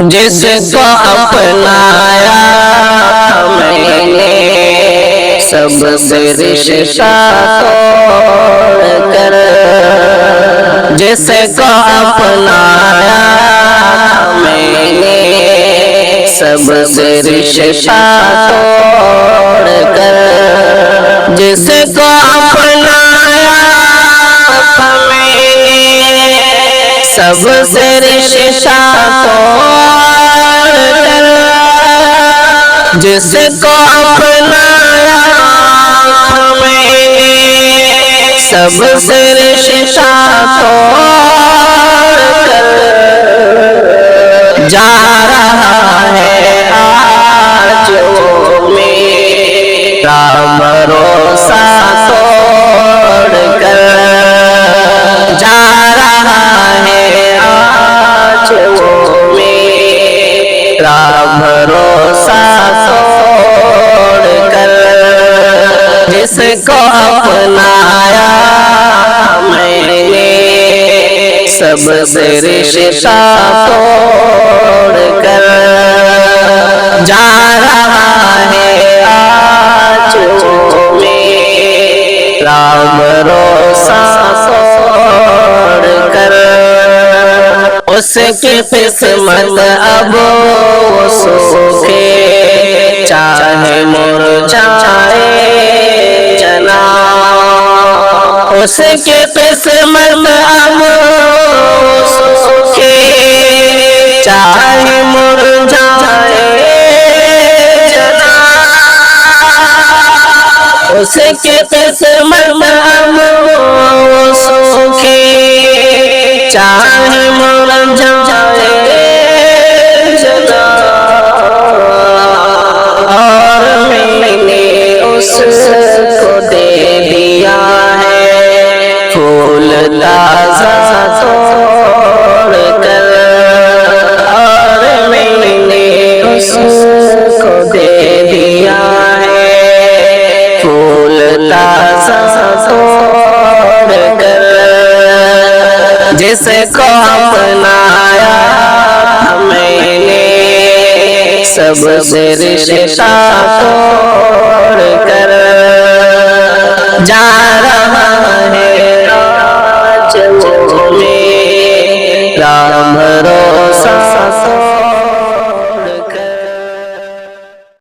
جس کو اپنایا میں نے سب سے رشتہ توڑ کر، جس کو اپنایا میں نے سب سے رشتہ توڑ کر، جس کو اپنایا میں نے سب سے رشتہ توڑ کر، جس کو اپنایا میں نے سب سے رشتہ توڑ کر، جا رہا ہے آج وہ میرا بھروسہ توڑ کر، جا رہا ہے آج وہ میرا بھروسہ توڑ کر، جس کو اپنایا میں نے سب سے رشتہ توڑ کر، جا رہا ہے آج وہ میرا بھروسہ توڑ کر، اس کی قسمت اب وہ سوکھے چاہے مرجھائے جنا، اس کی قسمت اب وہ سوکھے چاہے مرجھائے جنا، اس کی قسمت اب وہ سوکھے چاہے مرجھائے جنا، اور میں نے اس کو دے دیا ہے پھول تازہ توڑ کر، اور میں نے اس کو دے دیا ہے پھول تازہ توڑ کر، جس کو اپنایا میں نے سب سے رشتہ توڑ کر، جا